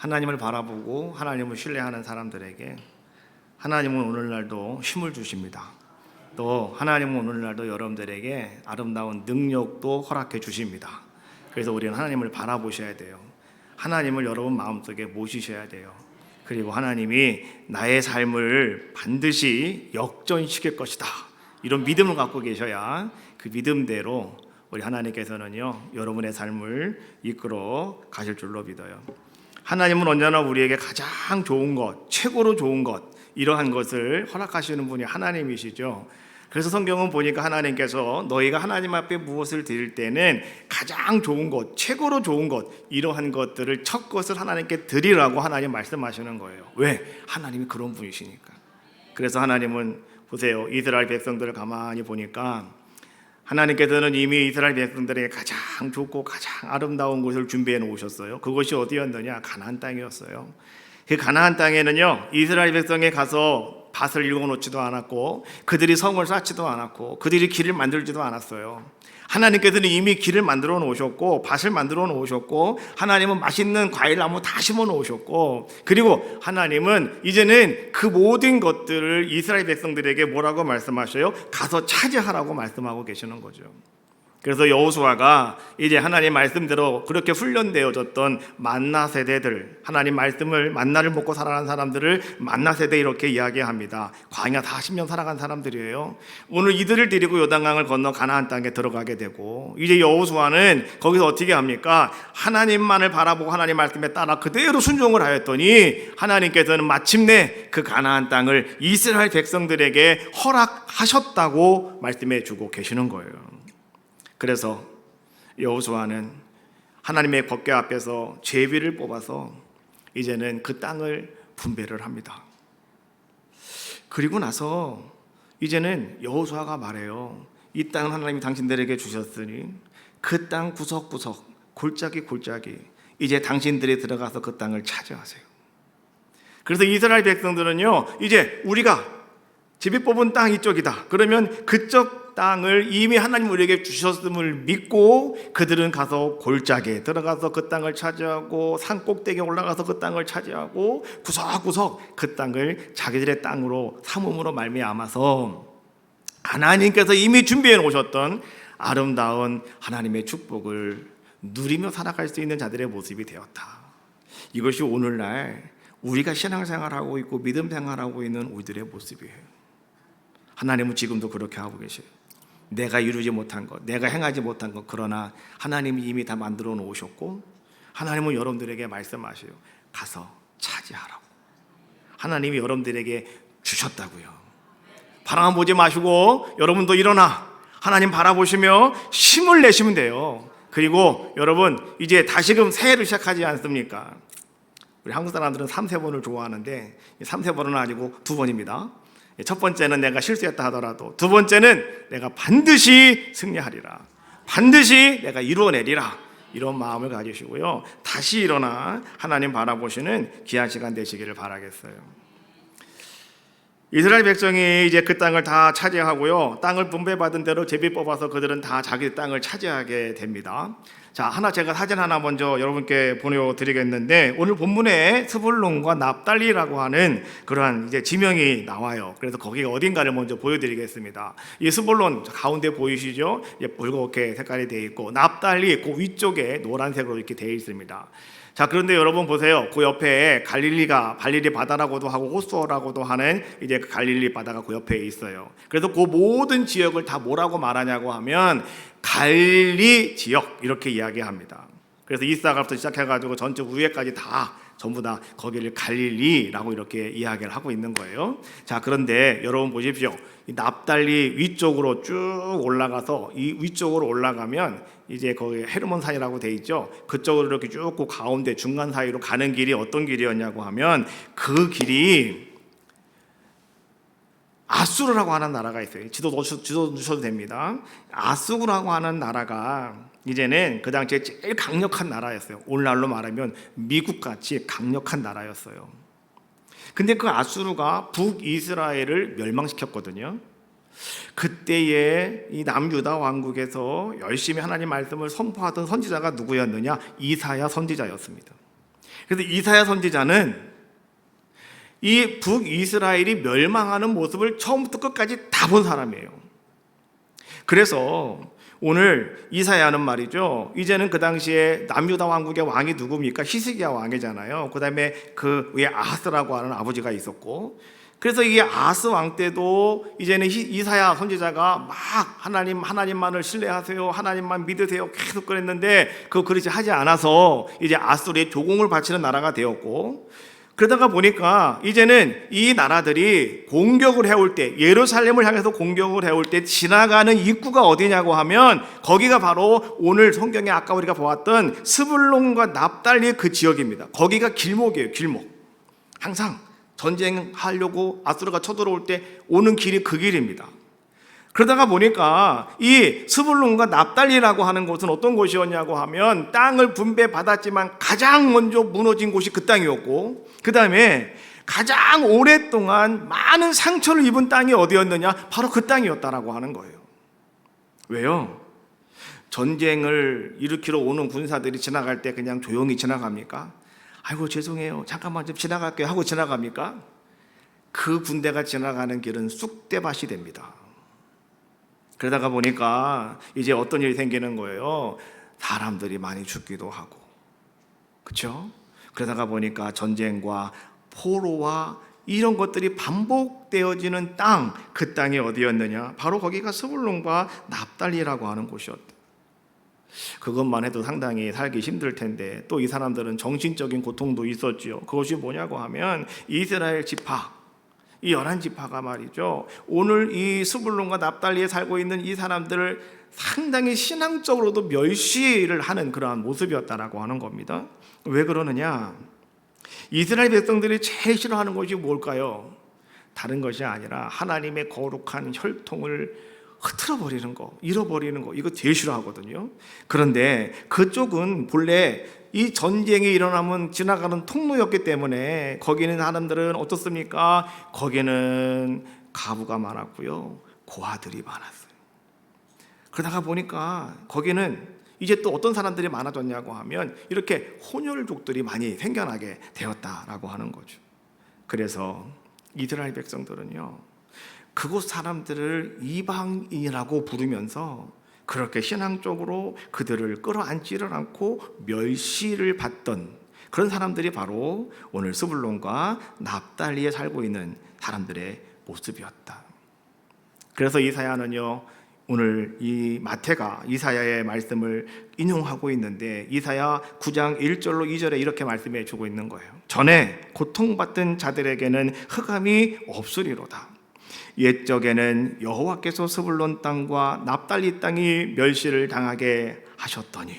하나님을 바라보고 하나님을 신뢰하는 사람들에게 하나님은 오늘날도 힘을 주십니다. 또 하나님은 오늘날도 여러분들에게 아름다운 능력도 허락해 주십니다. 그래서 우리는 하나님을 바라보셔야 돼요. 하나님을 여러분 마음속에 모시셔야 돼요. 그리고 하나님이 나의 삶을 반드시 역전시킬 것이다, 이런 믿음을 갖고 계셔야 그 믿음대로 우리 하나님께서는요 여러분의 삶을 이끌어 가실 줄로 믿어요. 하나님은 언제나 우리에게 가장 좋은 것, 최고로 좋은 것, 이러한 것을 허락하시는 분이 하나님이시죠. 그래서 성경은 보니까 하나님께서 너희가 하나님 앞에 무엇을 드릴 때는 가장 좋은 것, 최고로 좋은 것, 이러한 것들을 첫 것을 하나님께 드리라고 하나님 말씀하시는 거예요. 왜? 하나님이 그런 분이시니까. 그래서 하나님은 보세요, 이스라엘 백성들을 가만히 보니까 하나님께서는 이미 이스라엘 백성들에게 가장 좋고 가장 아름다운 곳을 준비해 놓으셨어요. 그것이 어디였느냐? 가나안 땅이었어요. 그 가나안 땅에는요 이스라엘 백성에 가서 밭을 일궈놓지도 않았고 그들이 성을 쌓지도 않았고 그들이 길을 만들지도 않았어요. 하나님께서는 이미 길을 만들어 놓으셨고 밭을 만들어 놓으셨고 하나님은 맛있는 과일나무 다 심어 놓으셨고, 그리고 하나님은 이제는 그 모든 것들을 이스라엘 백성들에게 뭐라고 말씀하셔요? 가서 차지하라고 말씀하고 계시는 거죠. 그래서 여호수아가 이제 하나님 말씀대로 그렇게 훈련되어졌던 만나 세대들, 하나님 말씀을 만나를 먹고 살아간 사람들을 만나 세대 이렇게 이야기합니다. 광야 40년 살아간 사람들이에요. 오늘 이들을 데리고 요단강을 건너 가나안 땅에 들어가게 되고, 이제 여호수아는 거기서 어떻게 합니까? 하나님만을 바라보고 하나님 말씀에 따라 그대로 순종을 하였더니 하나님께서는 마침내 그 가나안 땅을 이스라엘 백성들에게 허락하셨다고 말씀해 주고 계시는 거예요. 그래서 여호수아는 하나님의 법궤 앞에서 제비를 뽑아서 이제는 그 땅을 분배를 합니다. 그리고 나서 이제는 여호수아가 말해요. 이 땅은 하나님이 당신들에게 주셨으니 그 땅 구석구석 골짜기 골짜기 이제 당신들이 들어가서 그 땅을 차지하세요. 그래서 이스라엘 백성들은요 이제 우리가 제비 뽑은 땅 이쪽이다, 그러면 그쪽 땅을 이미 하나님 우리에게 주셨음을 믿고 그들은 가서 골짜기에 들어가서 그 땅을 차지하고 산 꼭대기에 올라가서 그 땅을 차지하고 구석구석 그 땅을 자기들의 땅으로 삼음으로 말미암아서 하나님께서 이미 준비해 놓으셨던 아름다운 하나님의 축복을 누리며 살아갈 수 있는 자들의 모습이 되었다. 이것이 오늘날 우리가 신앙생활하고 있고 믿음생활하고 있는 우리들의 모습이에요. 하나님은 지금도 그렇게 하고 계셔요. 내가 이루지 못한 것, 내가 행하지 못한 것, 그러나 하나님이 이미 다 만들어 놓으셨고 하나님은 여러분들에게 말씀하셔요. 가서 차지하라고. 하나님이 여러분들에게 주셨다고요. 바라만 보지 마시고 여러분도 일어나 하나님 바라보시며 힘을 내시면 돼요. 그리고 여러분 이제 다시금 새해를 시작하지 않습니까? 우리 한국 사람들은 3세번을 좋아하는데 3세번은 아니고 2번입니다. 첫 번째는 내가 실수했다 하더라도, 두 번째는 내가 반드시 승리하리라, 반드시 내가 이루어내리라, 이런 마음을 가지시고요 다시 일어나 하나님 바라보시는 귀한 시간 되시기를 바라겠어요. 이스라엘 백성이 이제 그 땅을 다 차지하고요 땅을 분배받은 대로 제비 뽑아서 그들은 다 자기 땅을 차지하게 됩니다. 자, 제가 사진 하나 먼저 여러분께 보내드리겠는데, 오늘 본문에 스불론과 납달리라고 하는 그러한 이제 지명이 나와요. 그래서 거기가 어딘가를 먼저 보여드리겠습니다. 이 스불론 가운데 보이시죠? 붉게 색깔이 되어 있고 납달리 그 위쪽에 노란색으로 이렇게 되어 있습니다. 자, 그런데 여러분 보세요. 그 옆에 갈릴리 바다라고도 하고 호수어라고도 하는 이제 그 갈릴리 바다가 그 옆에 있어요. 그래서 그 모든 지역을 다 뭐라고 말하냐고 하면 갈릴리 지역 이렇게 이야기합니다. 그래서 이사가부터 시작해가지고 전체 위에까지 다 전부 다 거기를 갈릴리라고 이렇게 이야기를 하고 있는 거예요. 자, 그런데 여러분 보십시오. 이 납달리 위쪽으로 쭉 올라가서 이 위쪽으로 올라가면 이제 거기 헤르몬산이라고 돼 있죠. 그쪽으로 이렇게 쭉 그 가운데 중간 사이로 가는 길이 어떤 길이었냐고 하면 그 길이 아수르라고 하는 나라가 있어요. 지도 넣으셔도 됩니다. 아수르라고 하는 나라가 이제는 그 당시에 제일 강력한 나라였어요. 오늘날로 말하면 미국같이 강력한 나라였어요. 근데 그 아수르가 북이스라엘을 멸망시켰거든요. 그때에 이 남유다 왕국에서 열심히 하나님 말씀을 선포하던 선지자가 누구였느냐? 이사야 선지자였습니다. 그래서 이사야 선지자는 이 북이스라엘이 멸망하는 모습을 처음부터 끝까지 다 본 사람이에요. 그래서 오늘 이사야는 말이죠, 이제는 그 당시에 남유다 왕국의 왕이 누굽니까? 히스기야 왕이잖아요. 그 다음에 그 위에 아하스라고 하는 아버지가 있었고, 그래서 이 아하스 왕 때도 이제는 이사야 선지자가 막 하나님만을 신뢰하세요, 하나님만 믿으세요 계속 그랬는데 그렇지 하지 않아서 이제 아수르의 조공을 바치는 나라가 되었고, 그러다가 보니까 이제는 이 나라들이 공격을 해올 때, 예루살렘을 향해서 공격을 해올 때 지나가는 입구가 어디냐고 하면 거기가 바로 오늘 성경에 아까 우리가 보았던 스불론과 납달리 그 지역입니다. 거기가 길목이에요. 길목. 항상 전쟁하려고 아수르가 쳐들어올 때 오는 길이 그 길입니다. 그러다가 보니까 이 스불론과 납달리라고 하는 곳은 어떤 곳이었냐고 하면 땅을 분배받았지만 가장 먼저 무너진 곳이 그 땅이었고, 그 다음에 가장 오랫동안 많은 상처를 입은 땅이 어디였느냐? 바로 그 땅이었다라고 하는 거예요. 왜요? 전쟁을 일으키러 오는 군사들이 지나갈 때 그냥 조용히 지나갑니까? 아이고 죄송해요, 잠깐만 좀 지나갈게요 하고 지나갑니까? 그 군대가 지나가는 길은 쑥대밭이 됩니다. 그러다가 보니까 이제 어떤 일이 생기는 거예요. 사람들이 많이 죽기도 하고, 그렇죠? 그러다가 보니까 전쟁과 포로와 이런 것들이 반복되어지는 땅, 그 땅이 어디였느냐? 바로 거기가 스불론과 납달리라고 하는 곳이었다. 그것만 해도 상당히 살기 힘들 텐데 또 이 사람들은 정신적인 고통도 있었지요. 그것이 뭐냐고 하면 이스라엘 지파, 이 11지파가 말이죠, 오늘 이 스불론과 납달리에 살고 있는 이 사람들을 상당히 신앙적으로도 멸시를 하는 그러한 모습이었다라고 하는 겁니다. 왜 그러느냐? 이스라엘 백성들이 제일 싫어하는 것이 뭘까요? 다른 것이 아니라 하나님의 거룩한 혈통을 흐트러버리는 거, 잃어버리는 거, 이거 제일 싫어하거든요. 그런데 그쪽은 본래 이 전쟁이 일어나면 지나가는 통로였기 때문에 거기는 사람들은 어떻습니까? 거기는 가부가 많았고요, 고아들이 많았어요. 그러다가 보니까 거기는 이제 또 어떤 사람들이 많아졌냐고 하면 이렇게 혼혈족들이 많이 생겨나게 되었다라고 하는 거죠. 그래서 이스라엘 백성들은요, 그곳 사람들을 이방인이라고 부르면서 그렇게 신앙적으로 그들을 끌어안지를 않고 멸시를 받던 그런 사람들이 바로 오늘 스불론과 납달리에 살고 있는 사람들의 모습이었다. 그래서 이사야는요, 오늘 이 마태가 이사야의 말씀을 인용하고 있는데 이사야 9장 1절로 2절에 이렇게 말씀해 주고 있는 거예요. 전에 고통받던 자들에게는 흑암이 없으리로다. 옛적에는 여호와께서 스불론 땅과 납달리 땅이 멸시를 당하게 하셨더니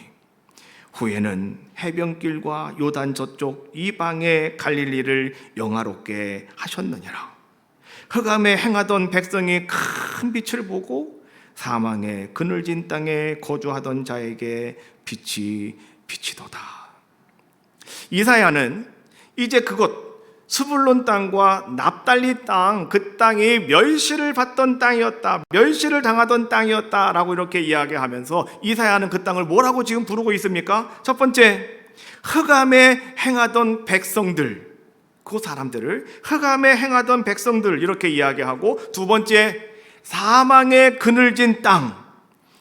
후에는 해변길과 요단 저쪽 이방의 갈릴리를 영화롭게 하셨느니라. 흑암에 행하던 백성이 큰 빛을 보고 사망의 그늘진 땅에 거주하던 자에게 빛이 비치도다. 이사야는 이제 그곳 스불론 땅과 납달리 땅, 그 땅이 멸시를 받던 땅이었다, 멸시를 당하던 땅이었다라고 이렇게 이야기하면서 이사야는 그 땅을 뭐라고 지금 부르고 있습니까? 첫 번째, 흑암에 행하던 백성들, 그 사람들을 흑암에 행하던 백성들 이렇게 이야기하고, 두 번째, 사망의 그늘진 땅,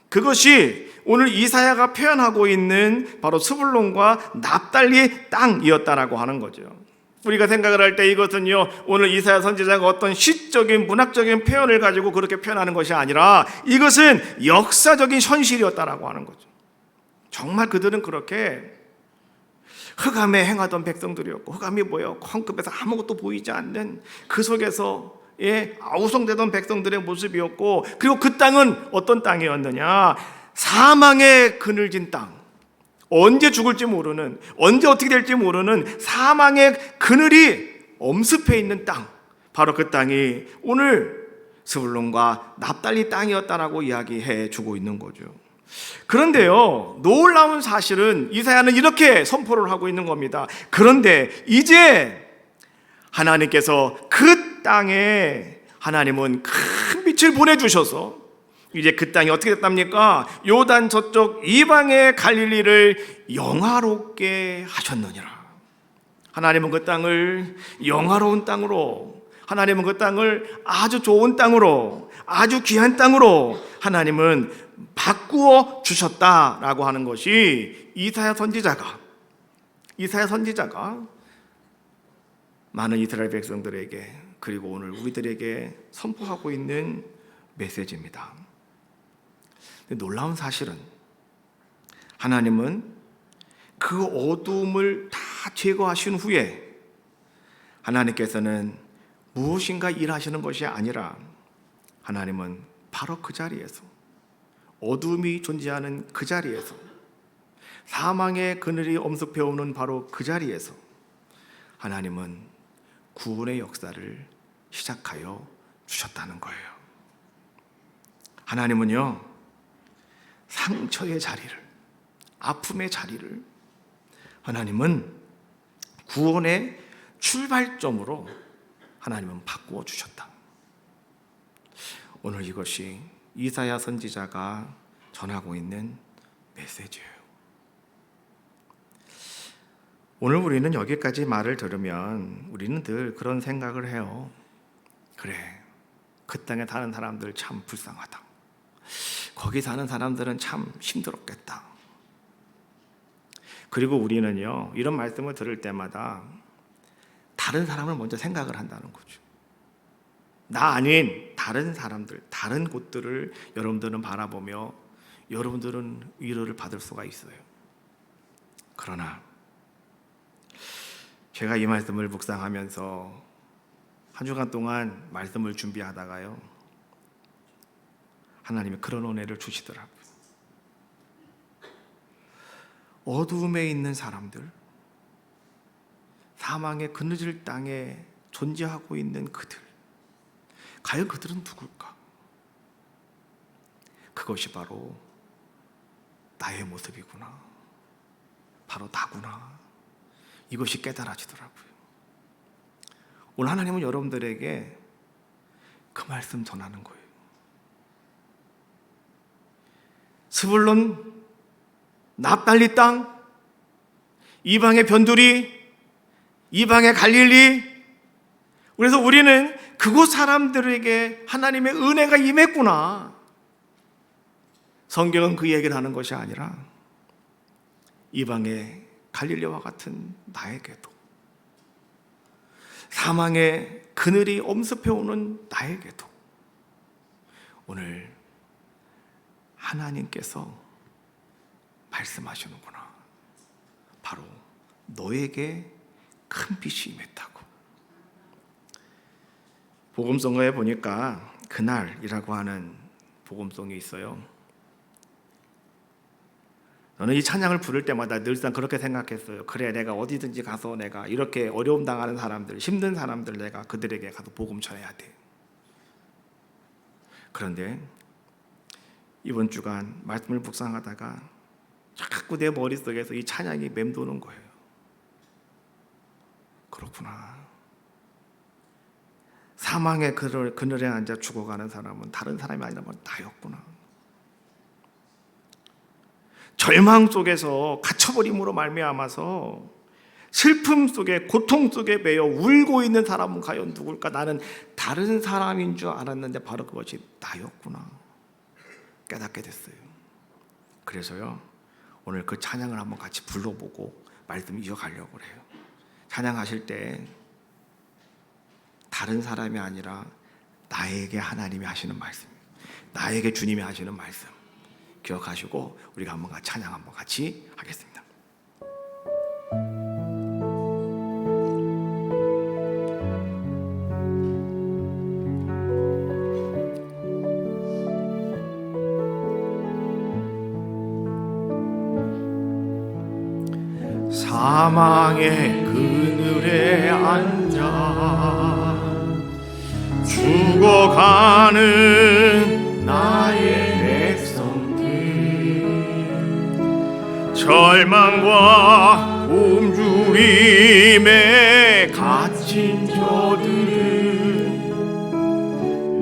그것이 오늘 이사야가 표현하고 있는 바로 스불론과 납달리 땅이었다라고 하는 거죠. 우리가 생각을 할 때 이것은요, 오늘 이사야 선지자가 어떤 시적인 문학적인 표현을 가지고 그렇게 표현하는 것이 아니라 이것은 역사적인 현실이었다라고 하는 거죠. 정말 그들은 그렇게 흑암에 행하던 백성들이었고, 흑암이 뭐예요? 황급해서 아무것도 보이지 않는 그 속에서 아우성되던 백성들의 모습이었고, 그리고 그 땅은 어떤 땅이었느냐? 사망의 그늘진 땅, 언제 죽을지 모르는, 언제 어떻게 될지 모르는 사망의 그늘이 엄습해 있는 땅, 바로 그 땅이 오늘 스불론과 납달리 땅이었다라고 이야기해 주고 있는 거죠. 그런데요, 놀라운 사실은 이사야는 이렇게 선포를 하고 있는 겁니다. 그런데 이제 하나님께서 그 땅에 하나님은 큰 빛을 보내주셔서 이제 그 땅이 어떻게 됐답니까? 요단 저쪽 이방의 갈릴리를 영화롭게 하셨느니라. 하나님은 그 땅을 영화로운 땅으로, 하나님은 그 땅을 아주 좋은 땅으로, 아주 귀한 땅으로 하나님은 바꾸어 주셨다라고 하는 것이 이사야 선지자가 많은 이스라엘 백성들에게, 그리고 오늘 우리들에게 선포하고 있는 메시지입니다. 놀라운 사실은 하나님은 그 어두움을 다 제거하신 후에 하나님께서는 무엇인가 일하시는 것이 아니라 하나님은 바로 그 자리에서, 어두움이 존재하는 그 자리에서, 사망의 그늘이 엄습해오는 바로 그 자리에서 하나님은 구원의 역사를 시작하여 주셨다는 거예요. 하나님은요, 상처의 자리를, 아픔의 자리를 하나님은 구원의 출발점으로 하나님은 바꾸어 주셨다. 오늘 이것이 이사야 선지자가 전하고 있는 메시지예요. 오늘 우리는 여기까지 말을 들으면 우리는 늘 그런 생각을 해요. 그래, 그 땅에 사는 사람들 참 불쌍하다. 거기 사는 사람들은 참 힘들었겠다. 그리고 우리는요, 이런 말씀을 들을 때마다 다른 사람을 먼저 생각을 한다는 거죠. 나 아닌 다른 사람들, 다른 곳들을 여러분들은 바라보며 여러분들은 위로를 받을 수가 있어요. 그러나 제가 이 말씀을 묵상하면서 한 주간 동안 말씀을 준비하다가요, 하나님이 그런 은혜를 주시더라고요. 어두움에 있는 사람들, 사망의 그늘질 땅에 존재하고 있는 그들, 과연 그들은 누굴까? 그것이 바로 나의 모습이구나, 바로 나구나, 이것이 깨달아지더라고요. 오늘 하나님은 여러분들에게 그 말씀 전하는 거예요. 스불론, 납달리 땅, 이방의 변두리, 이방의 갈릴리, 그래서 우리는 그곳 사람들에게 하나님의 은혜가 임했구나. 성경은 그 얘기를 하는 것이 아니라 이방의 갈릴리와 같은 나에게도, 사망의 그늘이 엄습해오는 나에게도 오늘 하나님께서 말씀하시는구나. 바로 너에게 큰 빛이 임했다고. 복음성가에 보니까 그날이라고 하는 복음성이 있어요. 저는 이 찬양을 부를 때마다 늘상 그렇게 생각했어요. 그래, 내가 어디든지 가서 내가 이렇게 어려움 당하는 사람들, 힘든 사람들, 내가 그들에게 가서 복음 전해야 돼. 그런데 이번 주간 말씀을 묵상하다가 자꾸 내 머릿속에서 이 찬양이 맴도는 거예요. 그렇구나. 사망의 그늘에 앉아 죽어가는 사람은 다른 사람이 아니라 나였구나. 절망 속에서 갇혀버림으로 말미암아서 슬픔 속에, 고통 속에 매여 울고 있는 사람은 과연 누굴까? 나는 다른 사람인 줄 알았는데 바로 그것이 나였구나 깨닫게 됐어요. 그래서요, 오늘 그 찬양을 한번 같이 불러보고 말씀 이어가려고 해요. 찬양하실 때 다른 사람이 아니라 나에게 하나님이 하시는 말씀, 나에게 주님이 하시는 말씀 기억하시고 우리가 한번 찬양 한번 같이 하겠습니다. 사망의 그늘에 앉아 죽어가는 나의 백성들, 절망과 굶주림에 갇힌 저들은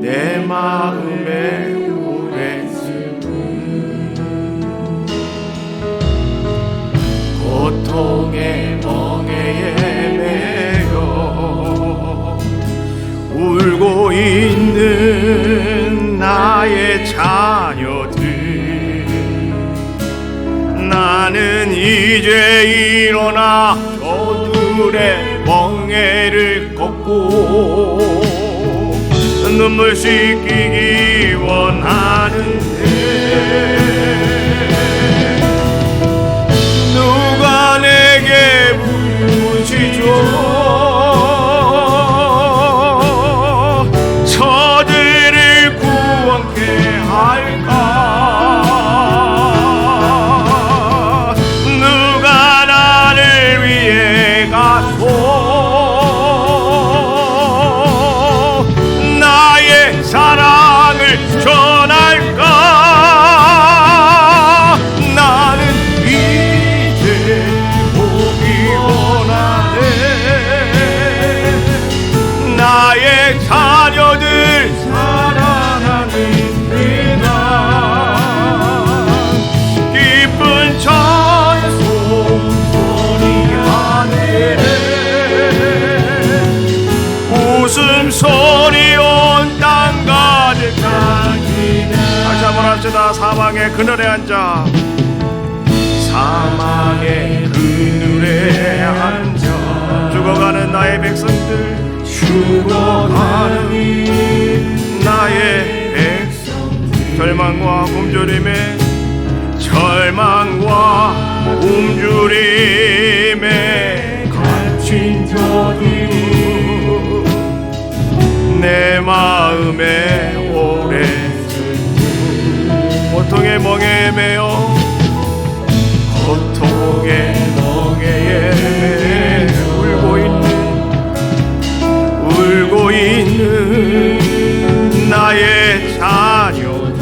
내 마음에 오래 고통의 멍에에 이제 일어나 저들의 멍에를 걷고 눈물 씻기기 원하는데 누가 내게 부르시죠? 저들을 구원케 할까? 누가 나를 위해 가서 나의 사랑을 전할까? 나는 이제 보기 원하네. 나의 자녀들 사랑하는 내가 기쁜 찬송 소리 하네. 웃음소리 온 땅 가득하기를. 다시 한번 합시다. 사망의 그늘에 앉아, 사망의 그늘에 앉아 죽어가는 나의 백성들, 죽어가는 나의 백성들, 절망과 굶주림에 갇힌 저들 내 마음에 오래 고통의 멍에에 매여 고통의 멍에에 울고 있는 나의 자녀들,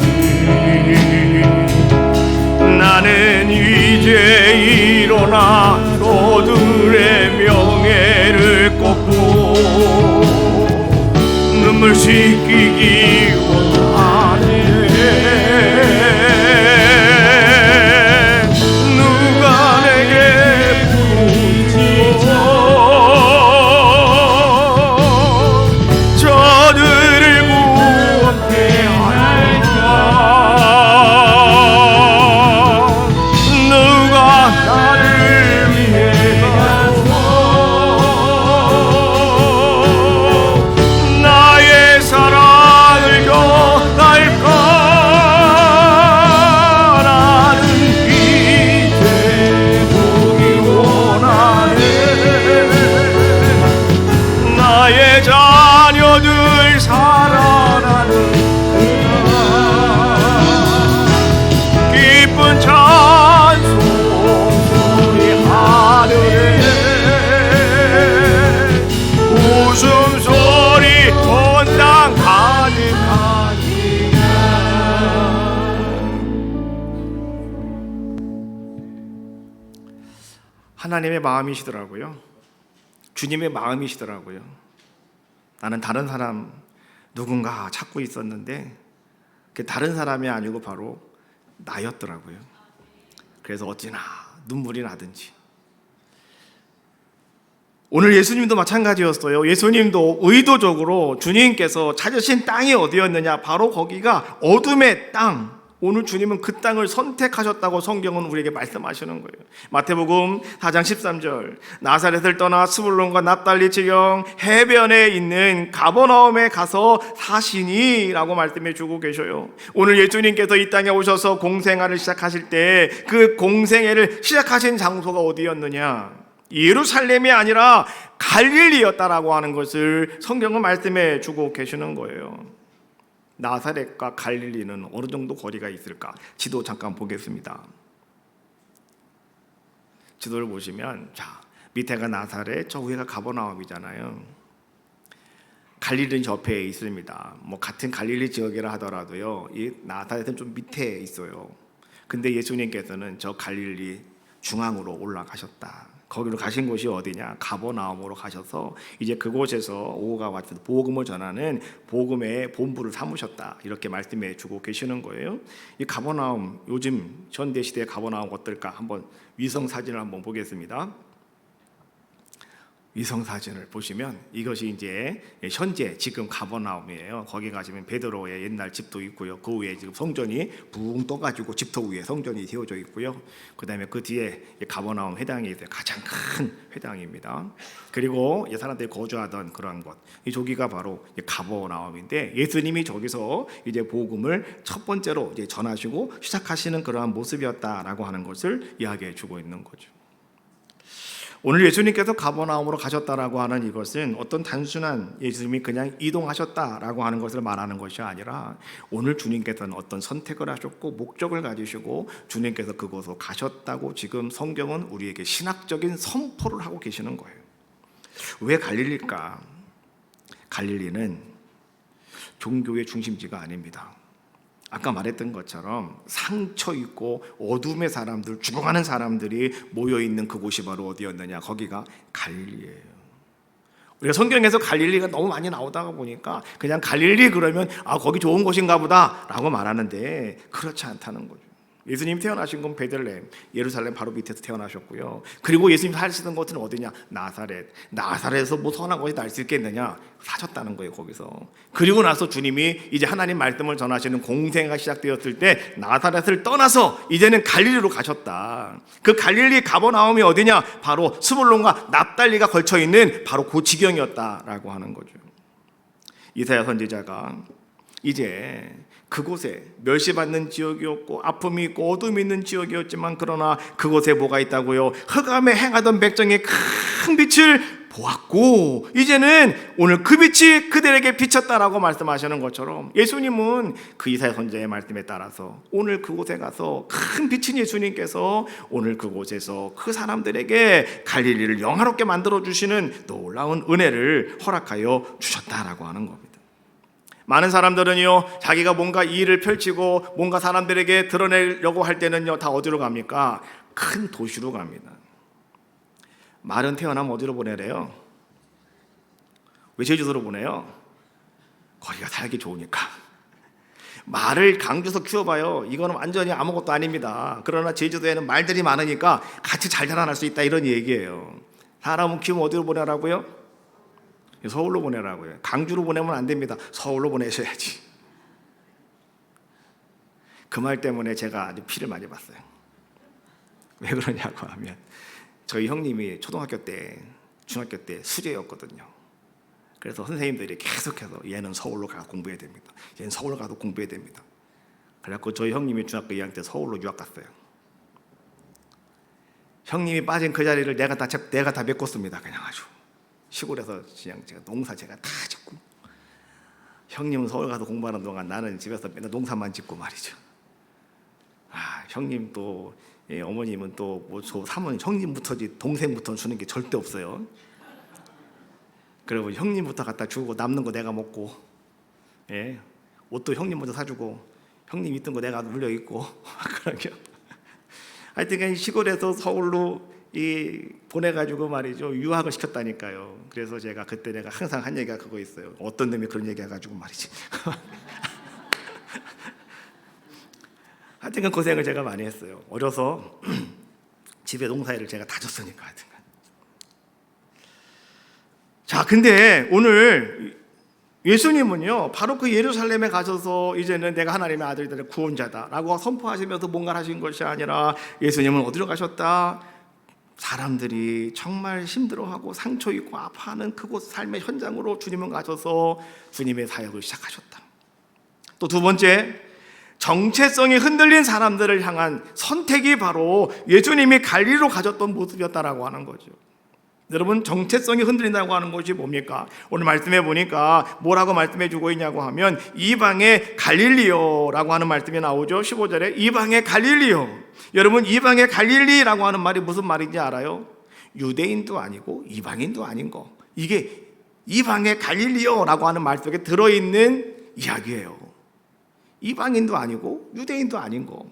나는 이제 일어나 저들의 명예를 꺾고 눈물 씻기기 원하네. 누가 내게 부르시죠? 저들을 구원케 할까? 누가 나를 위해 가서 나의 사랑을 전할까? 나는 이제 보기 원하네. 나의 자녀들 살아나는 기쁜 찬송 소리 하늘에 웃음소리 온 땅 가득하기를. 하나님의 마음이시더라고요. 주님의 마음이시더라고요. 나는 다른 사람 누군가 찾고 있었는데 그 다른 사람이 아니고 바로 나였더라고요. 그래서 어찌나 눈물이 나든지. 오늘 예수님도 마찬가지였어요. 예수님도 의도적으로 주님께서 찾으신 땅이 어디였느냐, 바로 거기가 어둠의 땅. 오늘 주님은 그 땅을 선택하셨다고 성경은 우리에게 말씀하시는 거예요. 마태복음 4장 13절, 나사렛을 떠나 스불론과 납달리 지경 해변에 있는 가버나움에 가서 사시니 라고 말씀해 주고 계셔요. 오늘 예수님께서 이 땅에 오셔서 공생애를 시작하실 때 그 공생애를 시작하신 장소가 어디였느냐, 예루살렘이 아니라 갈릴리였다라고 하는 것을 성경은 말씀해 주고 계시는 거예요. 나사렛과 갈릴리는 어느 정도 거리가 있을까? 지도 잠깐 보겠습니다. 지도를 보시면, 자, 밑에가 나사렛, 저 위가 가버나움이잖아요. 갈릴리는 옆에 있습니다. 뭐 같은 갈릴리 지역이라 하더라도요, 이 나사렛은 좀 밑에 있어요. 근데 예수님께서는 저 갈릴리 중앙으로 올라가셨다. 거기로 가신 곳이 어디냐? 가버나움으로 가셔서 이제 그곳에서 오후가 왔을 때 복음을 전하는 복음의 본부를 삼으셨다. 이렇게 말씀해 주고 계시는 거예요. 이 가버나움, 요즘 현대 시대의 가버나움 어떨까? 한번 위성 사진을 한번 보겠습니다. 위성 사진을 보시면 이것이 이제 현재 지금 가버나움이에요. 거기 가시면 베드로의 옛날 집도 있고요. 그 위에 지금 성전이 붕 떠가지고 집터 위에 성전이 세워져 있고요. 그다음에 그 뒤에 가버나움 회당이 있어요. 가장 큰 회당입니다. 그리고 이 사람들이 거주하던 그런 곳, 이 저기가 바로 가버나움인데 예수님이 저기서 이제 복음을 첫 번째로 이제 전하시고 시작하시는 그러한 모습이었다라고 하는 것을 이야기해 주고 있는 거죠. 오늘 예수님께서 가버나움으로 가셨다라고 하는 이것은 어떤 단순한 예수님이 그냥 이동하셨다라고 하는 것을 말하는 것이 아니라 오늘 주님께서는 어떤 선택을 하셨고 목적을 가지시고 주님께서 그곳으로 가셨다고 지금 성경은 우리에게 신학적인 선포를 하고 계시는 거예요. 왜 갈릴리일까? 갈릴리는 종교의 중심지가 아닙니다. 아까 말했던 것처럼 상처 있고 어둠의 사람들, 죽어가는 사람들이 모여있는 그곳이 바로 어디였느냐? 거기가 갈릴리예요. 우리가 성경에서 갈릴리가 너무 많이 나오다가 보니까 그냥 갈릴리 그러면 거기 좋은 곳인가 보다 라고 말하는데 그렇지 않다는 거죠. 예수님 태어나신 건 베들레헴, 예루살렘 바로 밑에서 태어나셨고요. 그리고 예수님 사시던 곳은 어디냐? 나사렛에서 뭐 선한 것이 날 수 있겠느냐? 사셨다는 거예요, 거기서. 그리고 나서 주님이 이제 하나님 말씀을 전하시는 공생애가 시작되었을 때 나사렛을 떠나서 이제는 갈릴리로 가셨다. 그 갈릴리 가버나움이 어디냐? 바로 스불론과 납달리가 걸쳐 있는 바로 그 지경이었다라고 하는 거죠. 이사야 선지자가 이제 그곳에 멸시받는 지역이었고 아픔이 있고 어둠이 있는 지역이었지만 그러나 그곳에 뭐가 있다고요? 흑암에 행하던 백성의 큰 빛을 보았고 이제는 오늘 그 빛이 그들에게 비쳤다라고 말씀하시는 것처럼 예수님은 그 이사야 선지자의 말씀에 따라서 오늘 그곳에 가서 큰 빛인 예수님께서 오늘 그곳에서 그 사람들에게 갈릴리를 영화롭게 만들어 주시는 놀라운 은혜를 허락하여 주셨다라고 하는 겁니다. 많은 사람들은요, 자기가 뭔가 일을 펼치고 뭔가 사람들에게 드러내려고 할 때는요, 다 어디로 갑니까? 큰 도시로 갑니다. 말은 태어나면 어디로 보내래요? 왜 제주도로 보내요? 거기가 살기 좋으니까. 말을 강조해서 키워봐요. 이거는 완전히 아무것도 아닙니다. 그러나 제주도에는 말들이 많으니까 같이 잘 자라날 수 있다 이런 얘기예요. 사람은 키우면 어디로 보내라고요? 서울로 보내라고요. 강주로 보내면 안 됩니다. 서울로 보내셔야지. 그 말 때문에 제가 아주 피를 많이 봤어요. 왜 그러냐고 하면 저희 형님이 초등학교 때, 중학교 때 수재였거든요. 그래서 선생님들이 계속해서 얘는 서울로 가서 공부해야 됩니다. 얘는 서울 가서 공부해야 됩니다. 그래갖고 저희 형님이 중학교 2학년 때 서울로 유학 갔어요. 형님이 빠진 그 자리를 내가 다 메꿨습니다. 그냥 아주. 시골에서 그냥 제가 농사 제가 다 짓고 형님은 서울 가서 공부하는 동안 나는 집에서 맨날 농사만 짓고 말이죠. 형님 또 어머님은 또 뭐 저 사모님 형님부터지 동생부터 주는 게 절대 없어요. 그리고 형님부터 갖다 주고 남는 거 내가 먹고 옷도 형님 먼저 사주고 형님 입던 거 내가 물려 입고 그러죠. 하여튼 시골에서 서울로 보내가지고 말이죠 유학을 시켰다니까요. 그래서 제가 그때 내가 항상 한 얘기가 그거 있어요. 어떤 놈이 그런 얘기 해가지고 말이지. 하여튼 고생을 제가 많이 했어요. 어려서 집에 농사일을 제가 다 줬으니까. 하여튼간. 자, 근데 오늘 예수님은요 바로 그 예루살렘에 가셔서 이제는 내가 하나님의 아들들의 구원자다라고 선포하시면서 뭔가를 하신 것이 아니라 예수님은 어디로 가셨다? 사람들이 정말 힘들어하고 상처 있고 아파하는 그곳 삶의 현장으로 주님은 가셔서 주님의 사역을 시작하셨다. 또 두 번째, 정체성이 흔들린 사람들을 향한 선택이 바로 예수님이 갈릴리로 가셨던 모습이었다라고 하는 거죠. 여러분, 정체성이 흔들린다고 하는 것이 뭡니까? 오늘 말씀해 보니까 뭐라고 말씀해 주고 있냐고 하면 이방의 갈릴리요라고 하는 말씀이 나오죠. 15절에 이방의 갈릴리요. 여러분, 이방의 갈릴리라고 하는 말이 무슨 말인지 알아요? 유대인도 아니고 이방인도 아닌 거. 이게 이방의 갈릴리요라고 하는 말 속에 들어있는 이야기예요. 이방인도 아니고 유대인도 아닌 거.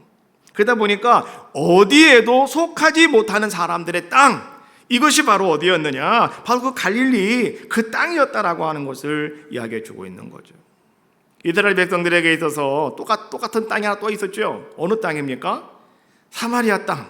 그러다 보니까 어디에도 속하지 못하는 사람들의 땅, 이것이 바로 어디였느냐? 바로 그 갈릴리 그 땅이었다라고 하는 것을 이야기해 주고 있는 거죠. 이스라엘 백성들에게 있어서 똑같은 땅이 하나 또 있었죠. 어느 땅입니까? 사마리아 땅.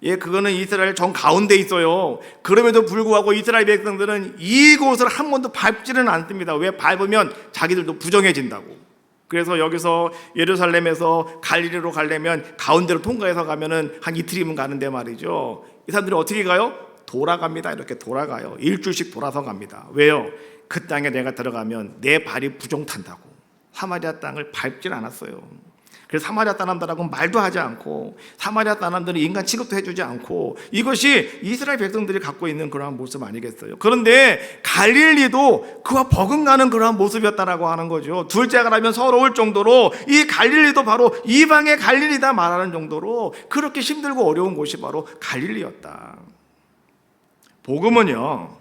예, 그거는 이스라엘 정 가운데 있어요. 그럼에도 불구하고 이스라엘 백성들은 이곳을 한 번도 밟지는 않습니다. 왜? 밟으면 자기들도 부정해진다고. 그래서 여기서 예루살렘에서 갈릴리로 가려면 가운데로 통과해서 가면은 한 이틀이면 가는데 말이죠. 이 사람들이 어떻게 가요? 돌아갑니다. 이렇게 돌아가요. 일주일씩 돌아서 갑니다. 왜요? 그 땅에 내가 들어가면 내 발이 부정탄다고. 사마리아 땅을 밟질 않았어요. 그래서 사마리아 사람들하고 말도 하지 않고, 사마리아 사람들은 인간 취급도 해주지 않고, 이것이 이스라엘 백성들이 갖고 있는 그러한 모습 아니겠어요? 그런데 갈릴리도 그와 버금가는 그러한 모습이었다라고 하는 거죠. 둘째가 라면 서러울 정도로 이 갈릴리도 바로 이방의 갈릴리다 말하는 정도로 그렇게 힘들고 어려운 곳이 바로 갈릴리였다. 복음은요,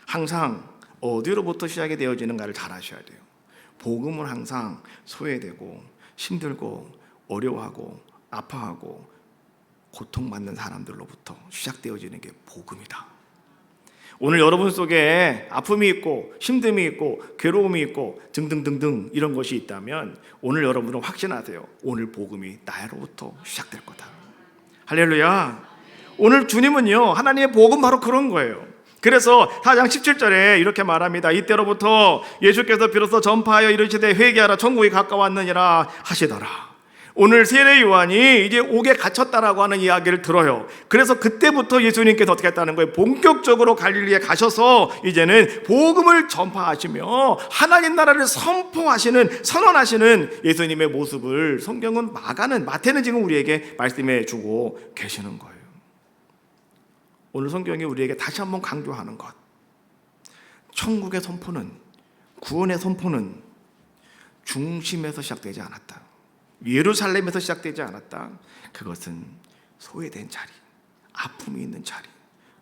항상 어디로부터 시작이 되어지는가를 잘 아셔야 돼요. 복음은 항상 소외되고 힘들고 어려워하고 아파하고 고통받는 사람들로부터 시작되어지는 게 복음이다. 오늘 여러분 속에 아픔이 있고 힘듦이 있고 괴로움이 있고 등등등등 이런 것이 있다면 오늘 여러분은 확신하세요. 오늘 복음이 나로부터 시작될 거다. 할렐루야. 오늘 주님은요, 하나님의 복음 바로 그런 거예요. 그래서 4장 17절에 이렇게 말합니다. 이때로부터 예수께서 비로소 전파하여 이르시되 회개하라 천국이 가까웠느니라 하시더라. 오늘 세례 요한이 이제 옥에 갇혔다라고 하는 이야기를 들어요. 그래서 그때부터 예수님께서 어떻게 했다는 거예요? 본격적으로 갈릴리에 가셔서 이제는 복음을 전파하시며 하나님 나라를 선포하시는, 선언하시는 예수님의 모습을 성경은 마태는 지금 우리에게 말씀해 주고 계시는 거예요. 오늘 성경이 우리에게 다시 한번 강조하는 것, 천국의 선포는, 구원의 선포는 중심에서 시작되지 않았다. 예루살렘에서 시작되지 않았다. 그것은 소외된 자리, 아픔이 있는 자리,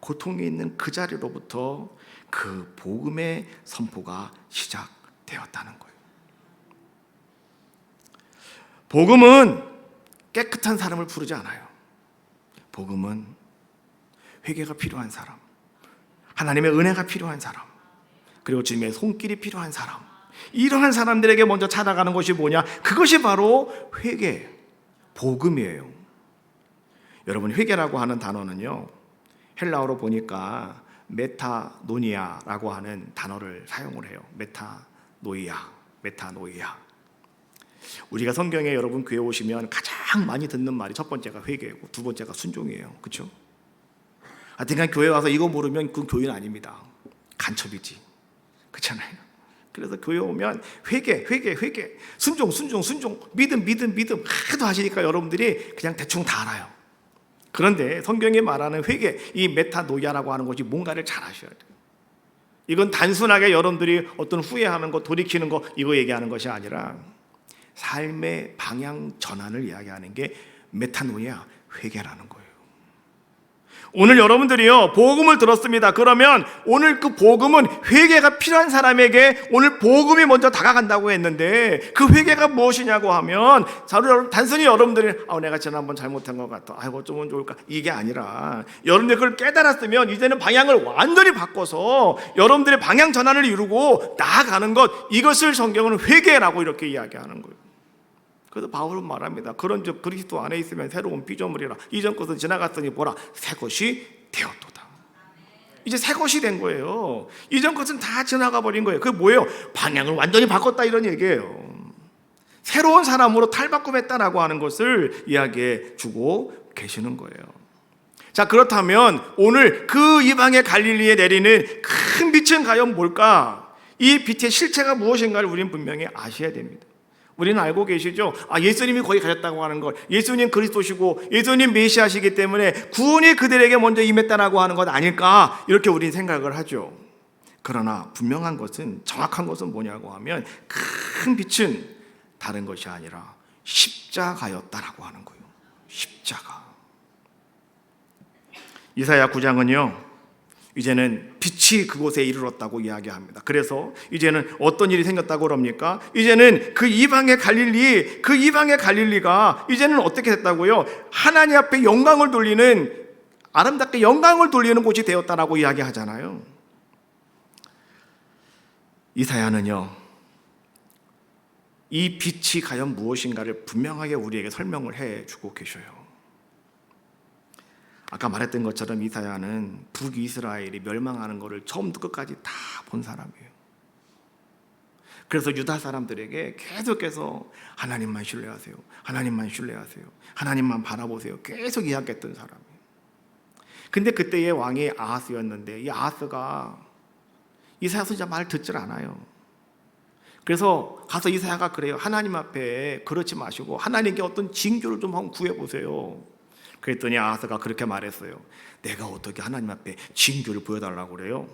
고통이 있는 그 자리로부터 그 복음의 선포가 시작되었다는 거예요. 복음은 깨끗한 사람을 부르지 않아요. 복음은 회개가 필요한 사람, 하나님의 은혜가 필요한 사람, 그리고 주님의 손길이 필요한 사람, 이러한 사람들에게 먼저 찾아가는 것이 뭐냐? 그것이 바로 회개, 복음이에요. 여러분, 회개라고 하는 단어는요, 헬라어로 보니까 메타노니아라고 하는 단어를 사용을 해요. 메타노이아. 우리가 성경에 여러분 교회 오시면 가장 많이 듣는 말이 첫 번째가 회개고 두 번째가 순종이에요. 그렇죠? 하여튼간 교회 와서 이거 모르면 그건 교회는 아닙니다. 간첩이지. 그렇잖아요. 그래서 교회 오면 회개, 순종, 믿음 하도 하시니까 여러분들이 그냥 대충 다 알아요. 그런데 성경이 말하는 회개, 이 메타노이아라고 하는 것이 뭔가를 잘 아셔야 돼요. 이건 단순하게 여러분들이 어떤 후회하는 거, 돌이키는 거 이거 얘기하는 것이 아니라 삶의 방향 전환을 이야기하는 게 메타노이아, 회개라는 거예요. 오늘 여러분들이요, 복음을 들었습니다. 그러면 오늘 그 복음은 회개가 필요한 사람에게 오늘 복음이 먼저 다가간다고 했는데 그 회개가 무엇이냐고 하면 단순히 여러분들이 내가 지난번 잘못한 것 같아, 어쩌면 좋을까, 이게 아니라 여러분들이 그걸 깨달았으면 이제는 방향을 완전히 바꿔서 여러분들의 방향 전환을 이루고 나아가는 것, 이것을 성경은 회개라고 이렇게 이야기하는 거예요. 그래서 바울은 말합니다. 그런즉 그리스도 안에 있으면 새로운 피조물이라. 이전 것은 지나갔으니 보라, 새 것이 되었도다. 이제 새 것이 된 거예요. 이전 것은 다 지나가 버린 거예요. 그게 뭐예요? 방향을 완전히 바꿨다 이런 얘기예요. 새로운 사람으로 탈바꿈했다라고 하는 것을 이야기해 주고 계시는 거예요. 자, 그렇다면 오늘 그 이방의 갈릴리에 내리는 큰 빛은 과연 뭘까? 이 빛의 실체가 무엇인가를 우리는 분명히 아셔야 됩니다. 우리는 알고 계시죠? 예수님이 거기 가셨다고 하는 걸, 예수님 그리스도시고 예수님 메시아시기 때문에 구원이 그들에게 먼저 임했다라고 하는 것 아닐까, 이렇게 우리는 생각을 하죠. 그러나 분명한 것은, 정확한 것은 뭐냐고 하면 큰 빛은 다른 것이 아니라 십자가였다라고 하는 거예요. 십자가. 이사야 9장은요 이제는 빛이 그곳에 이르렀다고 이야기합니다. 그래서 이제는 어떤 일이 생겼다고 그럽니까? 이제는 그 이방의 갈릴리가 이제는 어떻게 됐다고요? 하나님 앞에 영광을 돌리는, 아름답게 영광을 돌리는 곳이 되었다라고 이야기하잖아요. 이사야는요 이 빛이 과연 무엇인가를 분명하게 우리에게 설명을 해주고 계셔요. 아까 말했던 것처럼 이사야는 북이스라엘이 멸망하는 것을 처음부터 끝까지 다 본 사람이에요. 그래서 유다 사람들에게 계속해서 하나님만 신뢰하세요, 하나님만 신뢰하세요, 하나님만 바라보세요 계속 이야기했던 사람이에요. 근데 그때의 왕이 아하스였는데 이 아하스가 이사야 선지자 말 듣질 않아요. 그래서 가서 이사야가 그래요. 하나님 앞에 그렇지 마시고 하나님께 어떤 징조를 좀 한번 구해보세요. 그랬더니 아하스가 그렇게 말했어요. 내가 어떻게 하나님 앞에 징조를 보여달라고 그래요?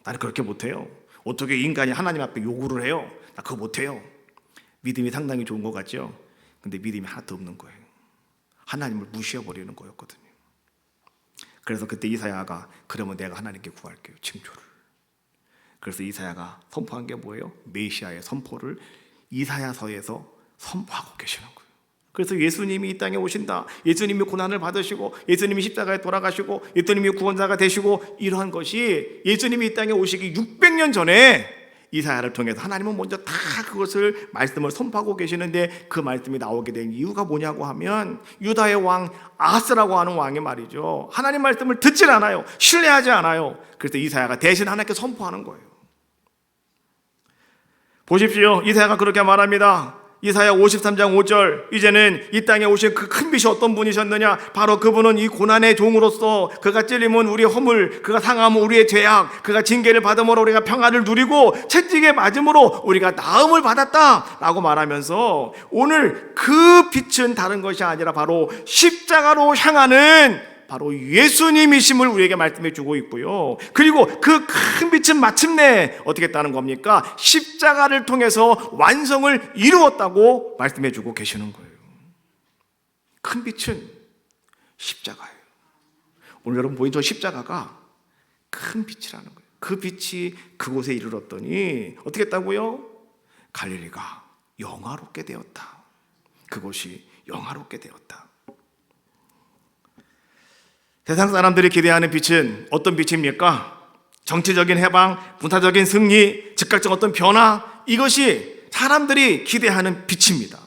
나는 그렇게 못해요. 어떻게 인간이 하나님 앞에 요구를 해요? 나 그거 못해요. 믿음이 상당히 좋은 것 같죠? 근데 믿음이 하나도 없는 거예요. 하나님을 무시해버리는 거였거든요. 그래서 그때 이사야가 그러면 내가 하나님께 구할게요, 징조를. 그래서 이사야가 선포한 게 뭐예요? 메시아의 선포를 이사야서에서 선포하고 계시는 거예요. 그래서 예수님이 이 땅에 오신다, 예수님이 고난을 받으시고 예수님이 십자가에 돌아가시고 예수님이 구원자가 되시고 이러한 것이 예수님이 이 땅에 오시기 600년 전에 이사야를 통해서 하나님은 먼저 다 그것을 말씀을 선포하고 계시는데 그 말씀이 나오게 된 이유가 뭐냐고 하면 유다의 왕 아하스라고 하는 왕이 말이죠, 하나님 말씀을 듣질 않아요. 신뢰하지 않아요. 그래서 이사야가 대신 하나님께 선포하는 거예요. 보십시오. 이사야가 그렇게 말합니다. 이사야 53장 5절, 이제는 이 땅에 오신 그 큰 빛이 어떤 분이셨느냐, 바로 그분은 이 고난의 종으로서 그가 찔림은 우리의 허물, 그가 상함은 우리의 죄악, 그가 징계를 받음으로 우리가 평안을 누리고 채찍에 맞음으로 우리가 나음을 받았다 라고 말하면서 오늘 그 빛은 다른 것이 아니라 바로 십자가로 향하는 바로 예수님이심을 우리에게 말씀해 주고 있고요. 그리고 그 큰 빛은 마침내 어떻게 했다는 겁니까? 십자가를 통해서 완성을 이루었다고 말씀해 주고 계시는 거예요. 큰 빛은 십자가예요. 오늘 여러분 보인 저 십자가가 큰 빛이라는 거예요. 그 빛이 그곳에 이르렀더니 어떻게 했다고요? 갈릴리가 영화롭게 되었다. 그곳이 영화롭게 되었다. 세상 사람들이 기대하는 빛은 어떤 빛입니까? 정치적인 해방, 문화적인 승리, 즉각적 어떤 변화, 이것이 사람들이 기대하는 빛입니다.